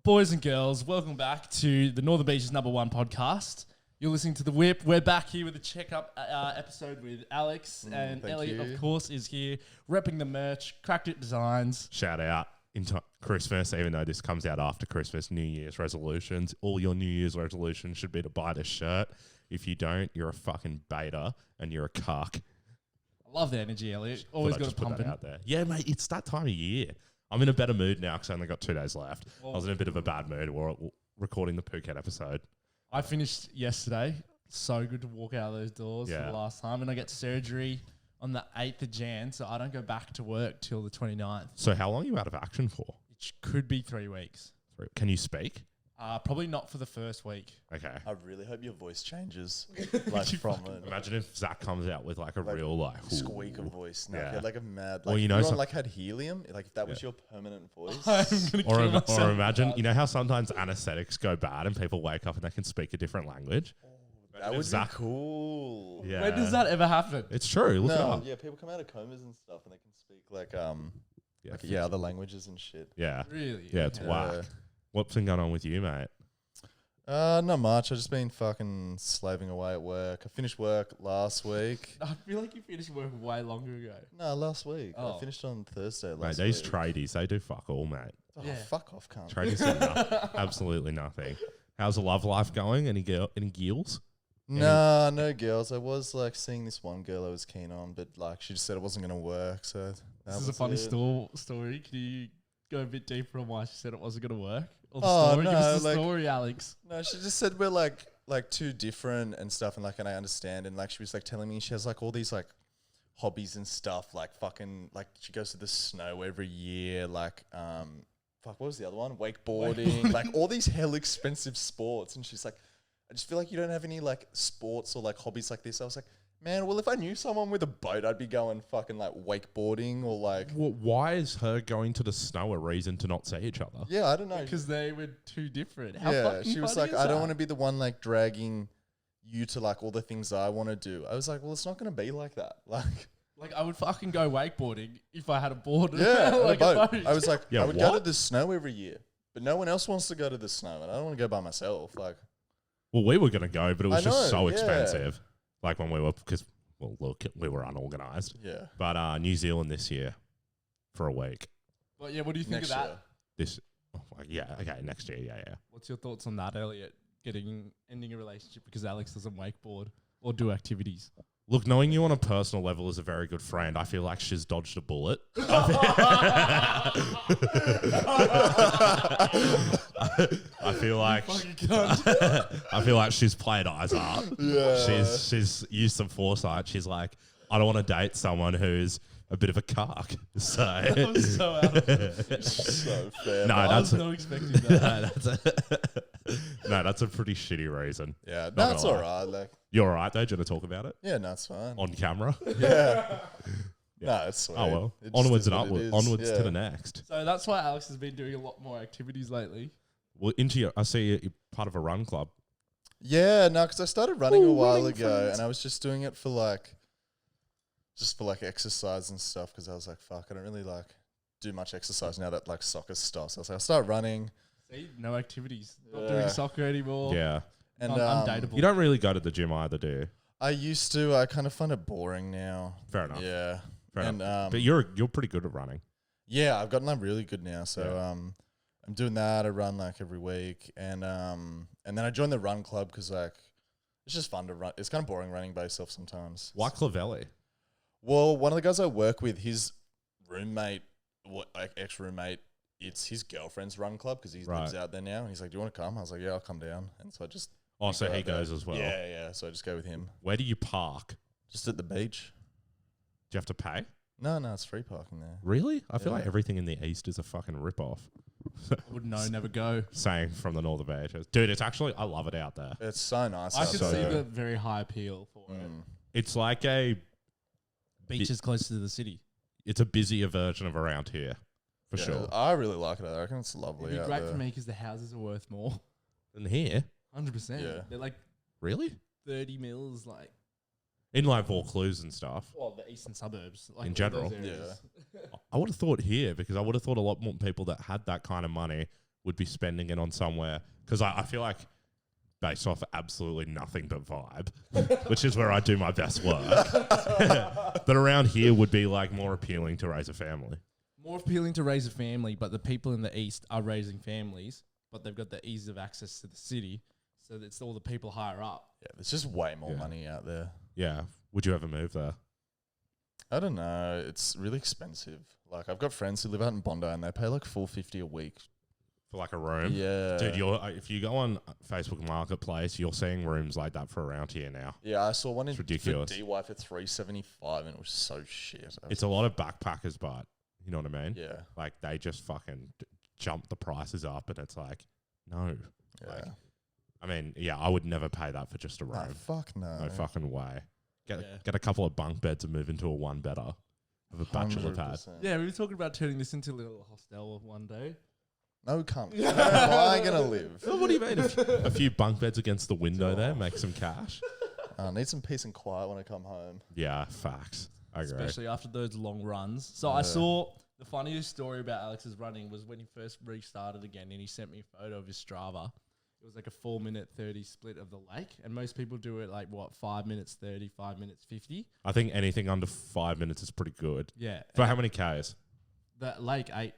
boys and girls, welcome back to the Northern Beaches #1 podcast. You're listening to The Whip. We're back here with a checkup episode with Alex, and Elliot, of course, is here repping the merch, Cracked It Designs. Shout out into Christmas, even though this comes out after Christmas, New Year's resolutions. All your New Year's resolutions should be to buy this shirt. If you don't, you're a fucking beta and you're a cuck. I love the energy, Elliot. Always got to pump it out there. Yeah, mate, it's that time of year. I'm in a better mood now because I only got 2 days left. Well, I was in a bit of a bad mood while recording the Phuket episode. I finished yesterday. So good to walk out of those doors for the last time. And I get surgery on the 8th of Jan, so I don't go back to work till the 29th. So how long are you out of action for? It could be 3 weeks. Can you speak? Probably not for the first week. Okay. I really hope your voice changes. Like from it. Imagine if Zach comes out with like a real like squeak of voice. No, Yeah. like a mad. Like, Well, you know, everyone like had helium. Like if that was your permanent voice. I'm gonna kill myself. Or imagine, you know how sometimes anesthetics go bad and people wake up and they can speak a different language? That would be cool. Yeah. When does that ever happen? It's true. Look it up. Yeah, people come out of comas and stuff and they can speak like Yeah, other languages and shit. Yeah. Really? Yeah, it's whack. What's been going on with you, mate? Not much. I've just been fucking slaving away at work. I finished work last week. I feel like you finished work way longer ago. No, last week. Oh. I finished on Thursday Mate, last these week. tradies, they do fuck all, mate. Oh, Yeah. fuck off, cunt. Tradies do absolutely nothing. How's the love life going? Any girls? Nah, no girls. I was like seeing this one girl I was keen on, but like she just said it wasn't gonna work. So This is a funny story. Can you go a bit deeper on why she said it wasn't going to work? Or the Oh, story? Give no, us the like- story, Alex. No, she just said we're like too different and stuff, and like, and I understand, and like she was like telling me she has like all these like hobbies and stuff, like fucking like she goes to the snow every year, like fuck, what was the other one? Wakeboarding, like all these hell expensive sports, and she's like, I just feel like you don't have any like sports or like hobbies like this. I was like, man, well if I knew someone with a boat, I'd be going fucking like wakeboarding or like. Well, why is her going to the snow a reason to not see each other? Yeah, I don't know. Because they were too different. How Yeah, fucking she was funny like, is I don't that? want to be the one like dragging you to like all the things I want to do. I was like, well, it's not going to be like that. Like, I would fucking go wakeboarding if I had a board. Yeah, like a boat. I was like, Yeah, I would go to what? the snow every year, but no one else wants to go to the snow, and I don't want to go by myself. Like, Well, we were going to go, but it was I just know, so yeah. expensive. Like when we were, because, well, look, we were unorganized. yeah, But New Zealand this year for a week. But yeah, what do you think next of that? year. This, okay, next year, yeah. What's your thoughts on that, Elliot? Ending a relationship because Alex doesn't wakeboard or do activities? Look, knowing you on a personal level is a very good friend. I feel like she's dodged a bullet. I feel like I feel like she's played eyes up. Yeah. She's used some foresight. She's like, I don't want to date someone who's a bit of a cock. So That was so out of it. So fair. No, man. I was not expecting that. no, that's a pretty shitty reason. Yeah, Not that's gonna all lie. right. Like, You're all right though. Do you want to talk about it yeah, no, it's fine. on camera? Yeah, no, it's sweet. Oh well, It just onwards is and what it upwards. is. Onwards to Yeah. the next. So that's why Alex has been doing a lot more activities lately. Well, I see you're part of a run club. Yeah, no, because I started running a while running ago, friends. and I was just doing it for like, exercise and stuff. Because I was like, fuck, I don't really like do much exercise now that like soccer stops. So I was like, I'll start running. See, no activities. Not Yeah. doing soccer anymore. Yeah, And Undateable. you don't really go to the gym either, do you? I used to. I kind of find it boring now. Fair enough. Yeah, Fair and enough. But you're pretty good at running. yeah, I've gotten like really good now. So Yeah. I'm doing that. I run like every week, and then I joined the run club because like it's just fun to run. It's kind of boring running by yourself sometimes. Why Clavelli? Well, one of the guys I work with, his roommate, like ex-roommate, it's his girlfriend's run club because he lives out there now. And he's like, "Do you want to come?" I was like, "Yeah, I'll come down." And so I just Oh, so go he out there. goes as well. Yeah, yeah. So I just go with him, Where do you park? just at the beach. Do you have to pay? No, it's free parking there. Really? I feel Yeah. like everything in the east is a fucking rip-off. I would know, never go. Saying from the Northern Beaches. Dude, it's actually, I love it out there. It's so nice. I out could so see there. the very high appeal for it. Mm. It's like Beaches closer to the city. it's a busier version of around here, for Yeah, sure. I really like it. I reckon it's lovely. It'd be out great there. for me because the houses are worth more. And here? 100%. Yeah. They're like Really? 30 mils, like, In like Vaucluse and stuff. well, the eastern suburbs. Like In all those general. areas. I would have thought here because I would have thought a lot more people that had that kind of money would be spending it on somewhere, because I feel like based off absolutely nothing but vibe, which is where I do my best work, that around here would be like more appealing to raise a family. More appealing to raise a family, but the people in the east are raising families, but they've got the ease of access to the city, so it's all the people higher up. Yeah, there's just way more money out there. Yeah. Would you ever move there? I don't know. It's really expensive. Like, I've got friends who live out in Bondi and they pay like $450 a week. For like a room? Yeah. Dude, if you go on Facebook Marketplace, you're seeing rooms like that for around here now. Yeah, I saw one It's in ridiculous. for DY for $375 and it was so shit. It's a lot of backpackers, but you know what I mean? Yeah. Like, they just fucking jump the prices up, and it's like, no. Yeah. Like, I mean, yeah, I would never pay that for just a room. Nah, fuck no. No fucking way. Get a couple of bunk beds and move into a one-bedder. Have a bachelor pad. 100%. Yeah, we were talking about turning this into a little hostel one day. No cunt. Where am I going to live? Oh, what do you mean? A few bunk beds against the window there, make some cash. I need some peace and quiet when I come home. Yeah, facts. I agree. Especially after those long runs. So I saw the funniest story about Alex's running was when he first restarted again and he sent me a photo of his Strava. It was like a 4-minute 30 split of the lake. And most people do it like, 5 minutes 30, 5 minutes 50. I think anything under 5 minutes is pretty good. Yeah. For how many Ks? That lake 8.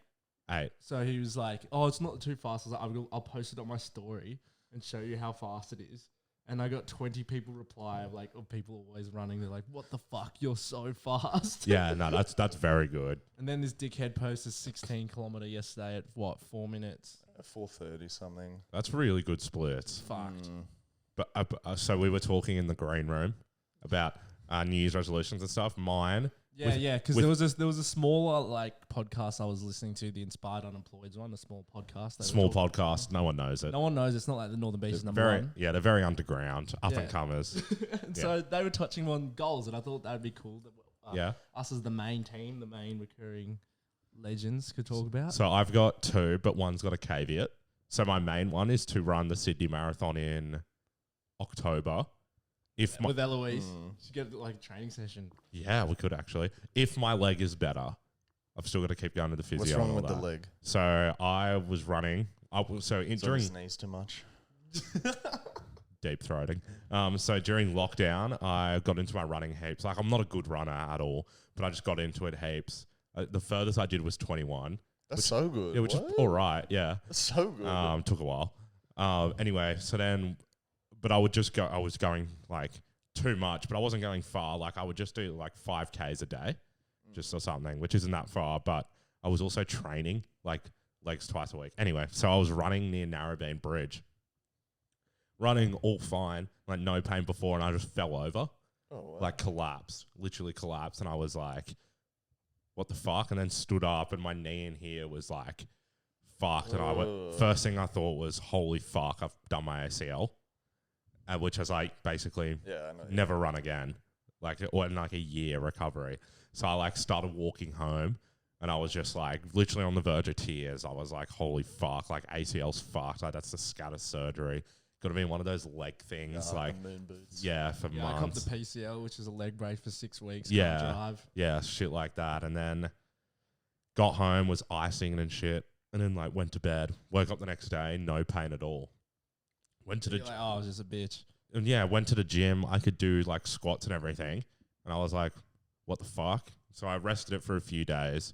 8. So he was like, oh, it's not too fast. I was like, I'll post it on my story and show you how fast it is. And I got 20 people reply of like, people always running. They're like, what the fuck? You're so fast. Yeah, no, that's very good. And then this dickhead posted 16 kilometer yesterday at 4 minutes? 4:30 something. That's really good splits. Fucked. But so we were talking in the green room about New Year's resolutions and stuff. Mine. Yeah, because there was a smaller like podcast I was listening to, the Inspired Unemployed one, a small podcast. Small podcast. No one knows it. No one knows. It's not like the Northern Beaches number Very, one. yeah, they're very underground, up Yeah. and comers. And so they were touching on goals, and I thought that would be cool. That Yeah. us as the main team, the main recurring legends could talk about. So I've got 2, but one's got a caveat. So my main one is to run the Sydney Marathon in October. If my, with Eloise, she get like a training session. yeah, we could actually. If my leg is better, I've still got to keep going to the physio. What's wrong and all with the that. leg? So I was running. During His knees too much. deep throating. So during lockdown, I got into my running heaps. Like, I'm not a good runner at all, but I just got into it heaps. The furthest I did was 21. That's so good. Yeah, which is all right. Yeah. That's so good. Took a while. Anyway, so then, but I would just go, I was going like too much, but I wasn't going far. Like, I would just do like 5Ks a day, just or something, which isn't that far, but I was also training like legs twice a week. Anyway, so I was running near Narrabeen Bridge, running all fine, like no pain before, and I just fell over, like collapsed, literally collapsed. And I was like, what the fuck? And then stood up, and my knee in here was like fucked. And I went, first thing I thought was, holy fuck, I've done my ACL. Which was like basically never run again, like, or in like a year recovery. So I like started walking home, and I was just like literally on the verge of tears. I was like, holy fuck, like ACL's fucked. Like, that's the scatter surgery. Got to be one of those leg things, like moon boots. yeah, for Yeah, I copped months. the PCL, which is a leg brace for 6 weeks. Yeah. Can't drive. Yeah, shit like that. And then got home, was icing and shit, and then like went to bed. Woke up the next day, no pain at all. Went to the You're like, oh, I was just a bitch. and yeah, went to the gym. I could do like squats and everything. And I was like, what the fuck? So I rested it for a few days,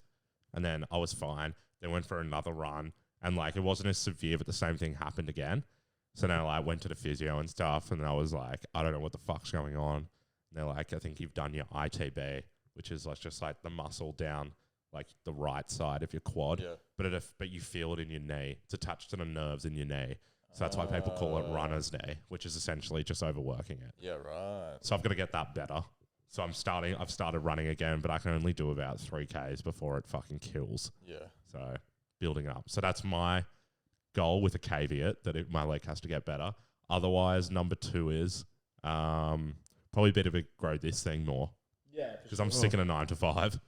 and then I was fine. Then went for another run, and like it wasn't as severe, but the same thing happened again. So then I like went to the physio and stuff, and I was like, I don't know what the fuck's going on. And they're like, I think you've done your ITB, which is like just like the muscle down like the right side of your quad. Yeah. But you feel it in your knee. It's attached to the nerves in your knee. So that's why people call it runner's knee, which is essentially just overworking it. Yeah, right. So I've got to get that better. So I've started running again, but I can only do about 3Ks before it fucking kills. Yeah. So building up. So that's my goal, with a caveat that my leg has to get better. Otherwise, number 2 is probably better to grow this thing more. Yeah. Because I'm sick of a 9 to 5.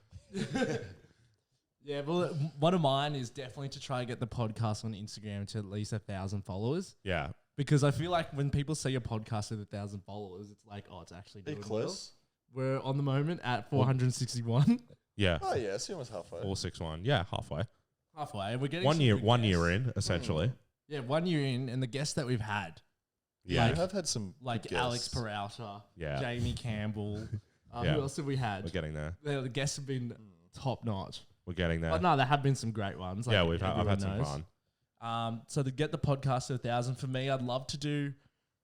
Yeah, well, one of mine is definitely to try and get the podcast on Instagram to at least 1,000 followers. Yeah. Because I feel like when people see a podcast with 1,000 followers, it's like, oh, it's actually Are you doing close? well. We're on the moment at 461. Yeah. Oh, yeah. So almost halfway. 461. Yeah, halfway. Halfway. We're getting 1 year. some good 1 guests. year in, essentially. Yeah, 1 year in, and the guests that we've had, Yeah. You have had some like good Alex guests. Peralta, Yeah. Jamie Campbell. Yeah. Who else have we had? We're getting there. The guests have been top notch. We're getting there. But no, there have been some great ones. Yeah, like I've everyone had some knows. fun. So to get the podcast to 1,000 for me, I'd love to do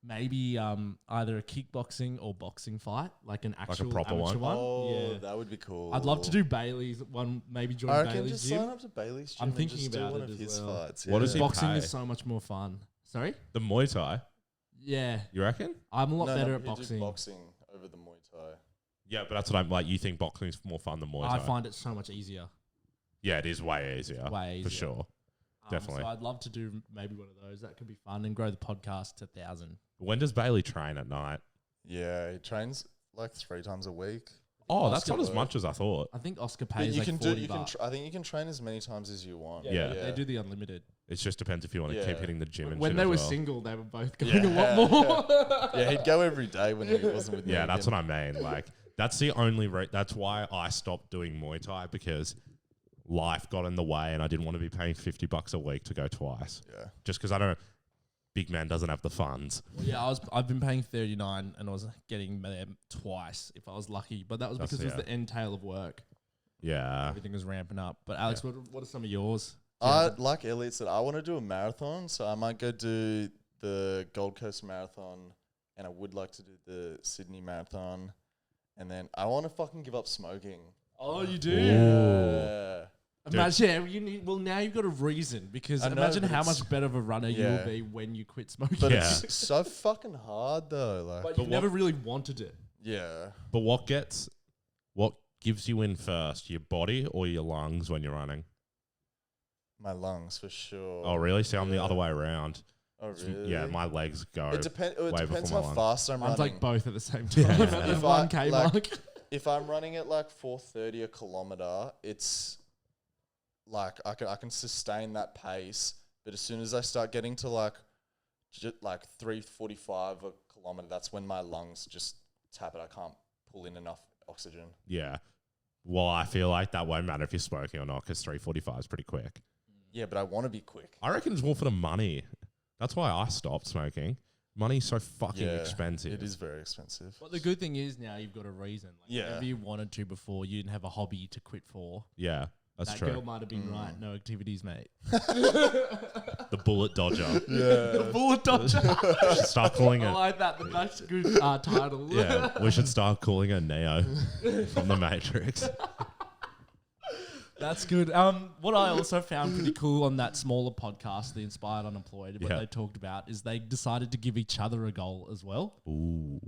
maybe either a kickboxing or boxing fight, like an actual proper amateur one. Oh, Yeah. that would be cool. I'd love to do Bailey's one, maybe join I reckon Bailey's just gym. sign up to Bailey's gym I'm and thinking just do about one it of as his well. fights. What does he Boxing pay? is so much more fun. Sorry? The Muay Thai, Yeah. you reckon? I'm a lot No, better no, at he'd do boxing. boxing over the Muay Thai. Yeah, but that's what I'm like. You think boxing's more fun than Muay Thai? I find it so much easier. Yeah, it is way easier. Way For easier. sure. Definitely. So I'd love to do maybe one of those. That could be fun and grow the podcast to 1,000. When does Bailey train at night? Yeah, he trains like 3 times a week. Oh, that's Oscar not as work. much as I thought. I think Oscar But pays you like can 40 do. You can. bucks. I think you can train as many times as you want. Yeah. They do the unlimited. It just depends if you want to keep Yeah. hitting the gym and When shit they as were well. single, they were both going Yeah. a lot more. Yeah, he'd go every day when he wasn't with me. Yeah, that's what I mean. Like, that's the only that's why I stopped doing Muay Thai, because life got in the way and I didn't want to be paying $50 a week to go twice. Yeah. Just because I don't, big man doesn't have the funds. Yeah, I've been paying 39 and I was getting them twice if I was lucky. But that was because it was the entail of work. Yeah. Everything was ramping up. But Alex, what are some of yours? Like Elliot said, I want to do a marathon, so I might go do the Gold Coast Marathon, and I would like to do the Sydney Marathon, and then I want to fucking give up smoking. Oh, you do? Yeah. Imagine, now you've got a reason, because I know, imagine but how it's- much better of a runner you Yeah. will be when you quit smoking. But Yeah. it's so fucking hard though. Like, But you've never really wanted it. yeah. But what gives you in first, your body or your lungs when you're running? My lungs for sure. Oh, really? See, I'm the Yeah. other way around. Oh, really? Yeah, my legs go. It depends way how before my lungs. fast I'm Mine's running. like both at the same time. Yeah. At the If I- 1K like- mark. If I'm running at like 4:30 a kilometer, it's like I can sustain that pace. But as soon as I start getting to like 3:45 a kilometer, that's when my lungs just tap it. I can't pull in enough oxygen. Yeah. Well, I feel like that won't matter if you're smoking or not, because 3:45 is pretty quick. Yeah, but I want to be quick. I reckon it's more for the money. That's why I stopped smoking. Money's so fucking Yeah, expensive. It is very expensive. But the good thing is now you've got a reason. Like Yeah. Whatever you wanted to before, you didn't have a hobby to quit for. Yeah, that's that true. girl might have been right. No activities, mate. The bullet dodger. Yeah. Bullet dodger. We should start calling I it. like that. That's a good title. Yeah, we should start calling her Neo from the Matrix. That's good. What I also found pretty cool on that smaller podcast, the Inspired Unemployed, what Yeah. they talked about is they decided to give each other a goal as well. Ooh.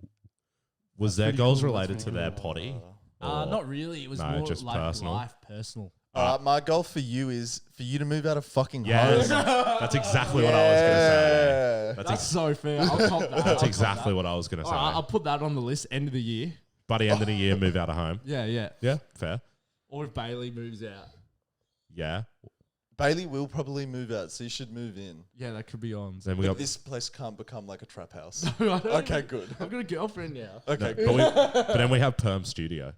Was That's their pretty goals cool, related that's to pretty their cool. potty? Or- Not really. It was No, more just like personal. life, personal. My goal for you is for you to move out of fucking Yes, home. that's exactly what I was going to say. Yeah. That's so fair. I'll cop that. I'll That's cop exactly that. what I was going to All say. right, I'll put that on the list. End of the year. Buddy, end of the year, move out of home. Yeah. Yeah, fair. Or if Bailey moves out. Yeah. Bailey will probably move out, so you should move in. Yeah, that could be on. Then we But got. this place can't become like a trap house. I don't Okay, know. good. I've got a girlfriend now. Okay, No, good. but then we have Perm Studio.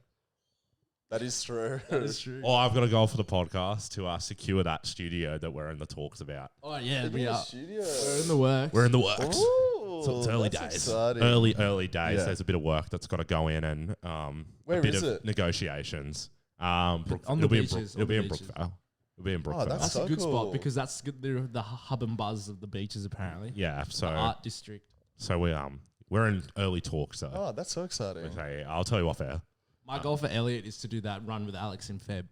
That is true. That is true. Oh, I've got a goal for the podcast to secure that studio that we're in the talks about. Oh, yeah. In We the are. studio. We're in the works. We're in the works. Ooh, So it's early that's days. exciting. Early days. Yeah. There's a bit of work that's got to go in and Where a bit is of it? negotiations. On the it'll be beaches, It'll on be the in beaches. Brookvale. It'll be in Brookvale. that's That's so a good cool. spot because that's the hub and buzz of the beaches, apparently. Yeah. The So art district. we're in early talks though. Oh, that's so exciting. Okay, I'll tell you off air. My goal for Elliot is to do that run with Alex in Feb.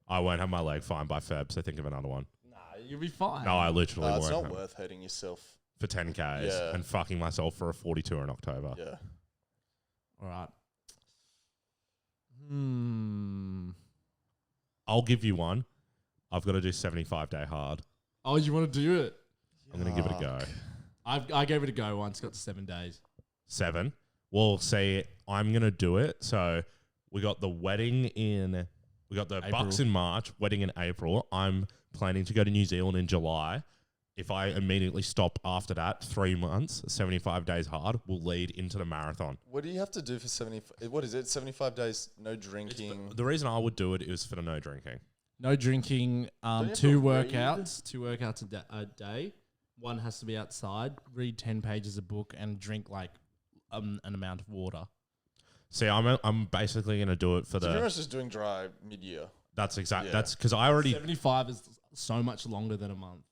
I won't have my leg fine by Feb, so think of another one. Nah, you'll be fine. No, I literally It's won't not have worth hating yourself. for 10Ks Yeah. and fucking myself for a 42 in October. Yeah. All right. I'll give you one. I've got to do 75-day hard. Oh, you want to do it? I'm going to give it a go. I gave it a go once. Got to 7 days. 7. Well, see, I'm going to do it. So we got the Bucks in March, wedding in April. I'm planning to go to New Zealand in July. If I immediately stop after that, 3 months, 75 days hard will lead into the marathon. What do you have to do for 75? What is it? 75 days, no drinking. The reason I would do it is for the no drinking. No drinking. you have Two to read? workouts. 2 workouts a day. One has to be outside. Read 10 pages of book and drink like an amount of water. See, I'm basically gonna do it for So pretty the. much just doing dry mid-year. That's exact. Yeah. That's because I already 75 is so much longer than a month.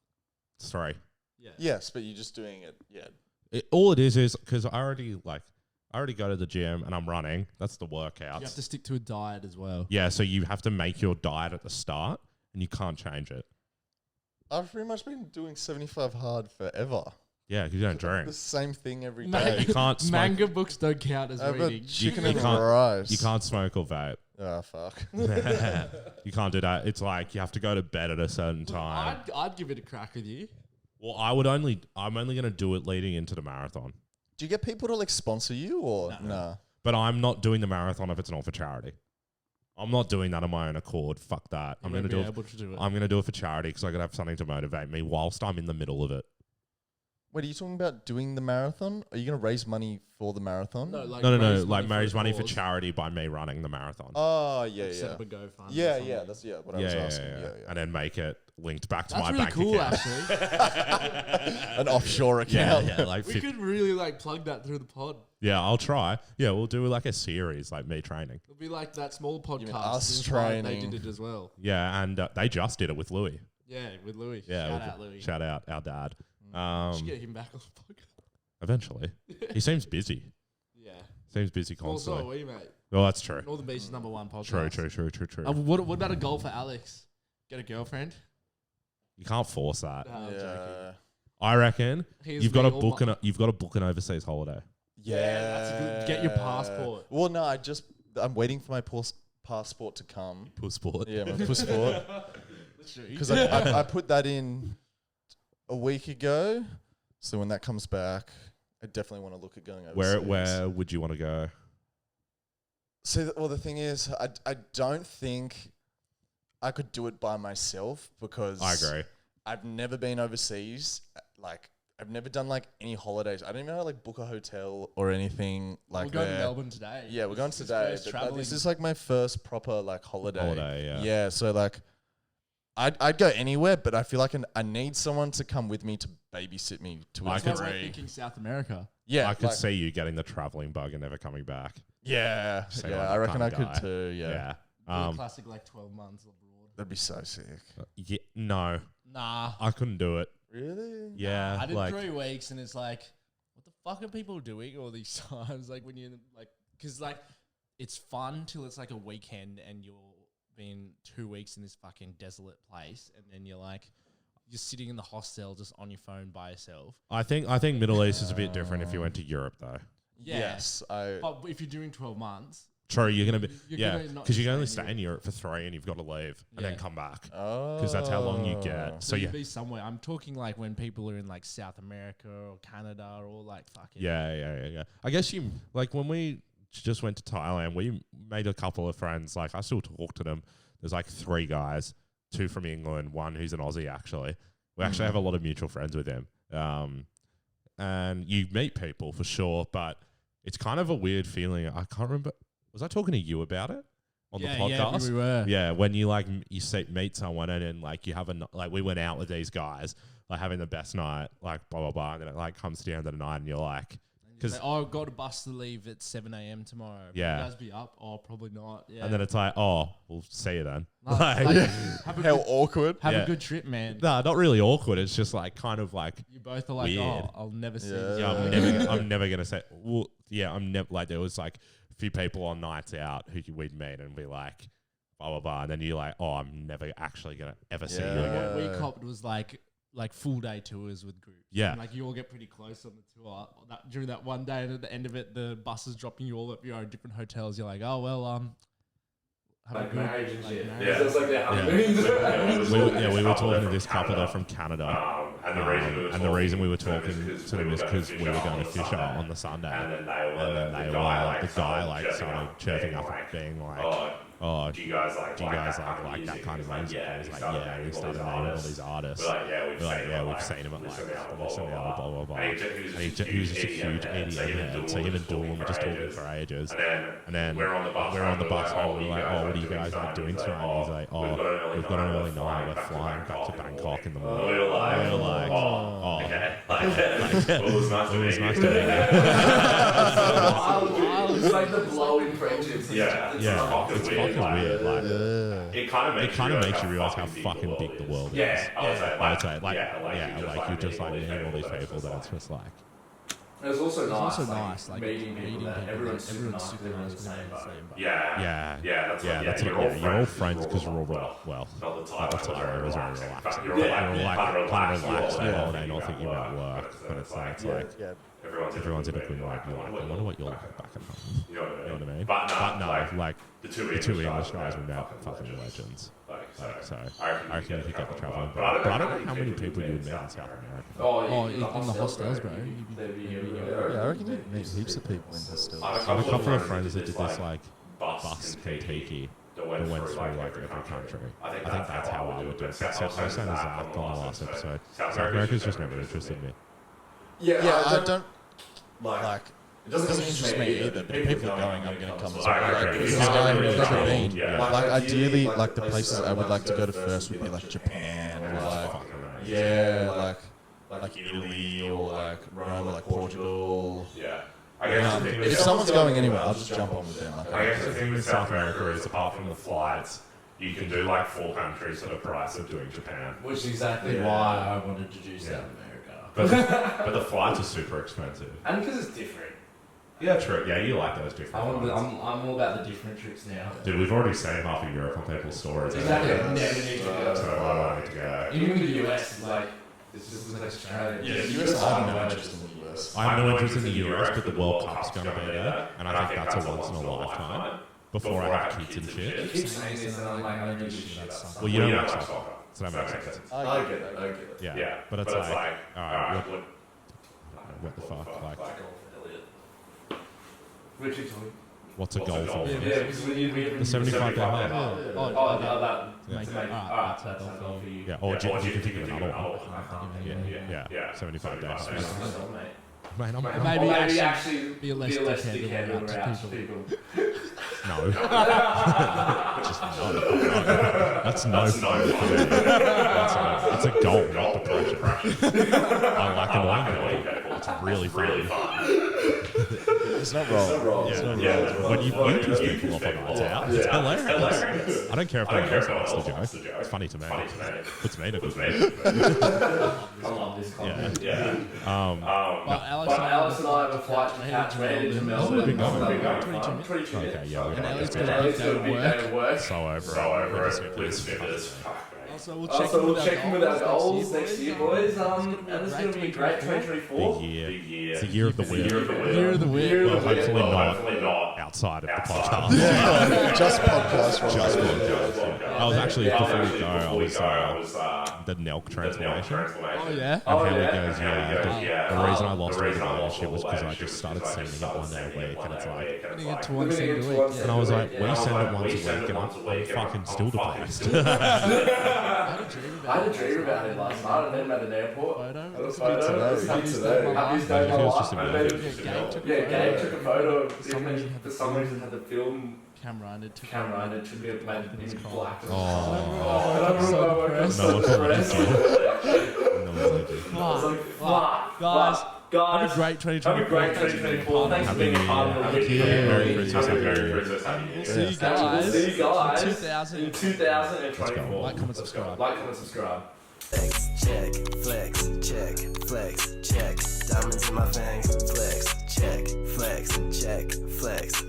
sorry. Yeah. Yes, but you're just doing it. Yeah. All it is because I already go to the gym and I'm running. That's the workouts. You have to stick to a diet as well. Yeah, so you have to make your diet at the start and you can't change it. I've pretty much been doing 75 hard forever. Yeah, because you don't drink. The same thing every Mate, day. You can't smoke. Manga books don't count as I've got reading. chicken You and can't- rice. You can't smoke or vape. Oh, fuck. You can't do that. It's like you have to go to bed at a certain time. I'd give it a crack with you. Well, I'm only going to do it leading into the marathon. Do you get people to like sponsor you or nah? But I'm not doing the marathon if it's not for charity. I'm not doing that on my own accord. Fuck that. I'm going to do it. Able to do it. I'm going to do it for charity because I got to have something to motivate me whilst I'm in the middle of it. Wait, are you talking about doing the marathon? Are you going to raise money for the marathon? No, like No. raise Like money raise a money for cause. charity by me running the marathon. Oh, yeah, Like set yeah. up a GoFund. or Yeah, something. yeah, that's what I was asking. Yeah. And then make it linked back to That's my really bank cool, account. actually. An offshore account. Yeah, like We could really like plug that through the pod. yeah, I'll try. Yeah, we'll do like a series like me training. It'll be like that small mean podcast. us Inspired, They training? did it as well. Yeah, and they just did it with Louis. Yeah, with Louis. Yeah, Shout with- out Louis. Shout out our dad. Should get him back on the podcast. Eventually, he seems busy. Yeah. Seems busy Also, constantly. we mate. Well, that's true. Northern Beach is #1 podcast. True. What about a goal for Alex? Get a girlfriend? You can't force that. No, I'm joking. Yeah. I reckon Here's you've got me to all book my- you've got to book an overseas holiday. that's good. Get your passport. Well, no, I'm waiting for my passport to come. Passport. Yeah, my passport. Literally. Because I put that in a week ago. So when that comes back, I definitely want to look at going overseas. Where would you want to go? So, well, the thing is, I don't think I could do it by myself because I agree. I've never been overseas. Like, I've never done like any holidays. I don't even know how to like book a hotel or anything like We're going to there. Melbourne today. Yeah, we're going This is today. first But travelling. this is like my first proper like holiday. Holiday, yeah. Yeah, so like, I'd go anywhere, but I feel like I need someone to come with me to babysit me to a I That's why could we're degree. thinking South America. Yeah, I could like- see you getting the traveling bug and never coming back. Yeah, Say yeah, like I that reckon I kinda could guy. too. Yeah. Yeah. Classic like 12 months abroad. That'd be so sick. Yeah. No, Nah. I couldn't do it. Really? Yeah. I did like 3 weeks and it's like, what the fuck are people doing all these times? Like when you're like, because like it's fun till it's like a weekend and you're been 2 weeks in this fucking desolate place and then you're like, you're sitting in the hostel just on your phone by yourself. I think Middle East is a bit different if you went to Europe though. Yeah. Yes, But if you're doing 12 months, True, you're gonna be You're yeah, gonna not because you can stay only in stay in Europe for 3 and you've got to leave and then Yeah. come back Oh. because that's how long you get. so So you'd yeah, be somewhere. I'm talking like when people are in like South America or Canada or like fucking. yeah. I guess you like when we just went to Thailand, we made a couple of friends. Like I still talk to them. There's like 3 guys, 2 from England, 1 who's an Aussie actually. We actually have a lot of mutual friends with him. And you meet people for sure, but it's kind of a weird feeling. I can't remember. Was I talking to you about it on the podcast? Yeah, we were. Yeah, when you like meet someone and then like you have like we went out with these guys like having the best night, like blah blah blah, and then it like comes to the end of the night and you're like, Because I've got a bus to leave at 7 a.m. tomorrow. Will Yeah. you guys be up? Oh, probably not. Yeah. and then it's like, oh, we'll see you then. No, Like, have a How good, awkward. have Yeah. a good trip, man. nah, not really awkward. It's just like kind of like, You both are like, Weird. oh, I'll never see you. Yeah. I'm never gonna say. Well, yeah, I'm never like there was like a few people on nights out who we'd meet and be like, blah blah blah, and then you're like, oh, I'm never actually gonna ever see you Yeah. again. What we copped was like full day tours with groups. Yeah. And like you all get pretty close on the tour during that one day, and at the end of it, the bus is dropping you all at your own different hotels. You're like, oh well, have Like a good marriage and shit. marriage. Yeah. It's like their honeymoons. We were talking to this couple there from Canada, And the reason we were talking to them is because we were going to fish out on the Sunday, And then the guy like started chirping up and being like, oh, do you guys like that kind of music? Yeah, I was like, yeah, we started naming all these artists. We're like, we've seen him at like Listen Out, blah, blah, blah. And he was just a huge EDM head. So him and Dylan were just talking for ages. And then we're on the bus home. We're like, oh, what are you guys like doing tonight? And he's like, oh, we've got an early night. We're flying back to Bangkok in the morning. We were like, oh, okay. It was nice to meet you. It's like the blowing friendships. Yeah, it's fucking weird. Like, it kind of makes you realize how fucking big the world is. I would say, like you're just like meeting all these people that it's just like. It's also nice, like meeting people that everyone's super nice with everyone's the same boat. That's what you're all friends because you're all well. At the time, it was very relaxing. You're like kind of relaxed the whole day, not thinking about work. But it's like everyone's in a good mood. You're like, I wonder what you're like back at home. You know what I mean? But no, like the two English guys we met, fucking legends. So I reckon you could get the traveling. But I don't know how many people you would meet in South America. In the hostels, bro. Yeah, I reckon you meet heaps of people in hostels. I have a couple of friends that did this like bus Kentucky that went through like every country. I think that's how I would do it. Except I was saying Zach on the last episode. South America's just never interested me. Yeah, I don't like. It doesn't interest me either, but people going, I'm going to come as well. Like, this guy who's never been. Like, ideally, like, the places I would like to go to first would be, like, Japan, or, like Italy, or, like, Rome, or, like, Portugal. Yeah. If someone's going anywhere, I'll just jump on with them. I guess the thing with South America is, apart from the flights, you can do, like, 4 countries for the price of doing Japan. Which is exactly why I wanted to do South America. But the flights are super expensive. And because it's different. Yeah, true. Yeah, you like those different ones. I'm all about the different trips now. Dude, we've already seen half of Europe on people's stories. Exactly. Never need to go. So I wanted to go. Even the US is like, it's just like Australia. Yeah, the US, I have no interest in the US. I have no interest in the US, but the World Cup's going to be there. And I think that's a once in a lifetime. Before I have kids and shit. You keep saying this and I'm like, I don't give a shit about soccer. Well, you don't like soccer. So that makes sense. I get it. Yeah. But it's like, alright, what the fuck? Like, Richard told me. what's a goal for you? Yeah, because The 75 day hard. That's a goal for you. Yeah, or you can think of another one. Yeah, 75 days. Mate, Maybe actually be a less dickhead and relax people. No. Just no. That's no for me. That's a goal, not depression. I like annoying people. It's really fun. It's not wrong. When you piss people off on nights out, it's hilarious. I don't care if no one else likes the joke. It's funny to me. Puts me in a good mood. I love this content. But Alex and I have a flight to Kathmandu to Melbourne. Melbourne. 22 minutes. Okay, yeah. And Ellie's And Alex got a big day of work. So over it. Also, we'll check in with our goals next year, boys. And it's going to be a great 2024. Big year. It's the year of the wheel. Year of the Weird. Well, hopefully not outside of the podcast. Just podcast. Just podcast. I was actually, before we go, I was the Nelk transformation. Oh, yeah? And how it goes, the reason I lost all the ownership was because I just started sending it one day a week, and it's like, Getting it to one cent a week. and I was like, we send it once a week, and I'm fucking still depressed. I had a dream about it last night. I met him at an airport. Photo. It's happiest day of my life. It was just a Yeah, Gabe took a photo. For some reason had the film camera and it took it made it in black. Oh, So no depressed. Guys, Guys, have a great 2024. Have a great 2024. Thanks for being a part of the Merry Christmas. We'll see you guys. In 2024. Like, comment, subscribe. Like, comment, subscribe. Flex, check, flex, check, flex, check. Diamonds in my veins, flex, check, flex, check, flex.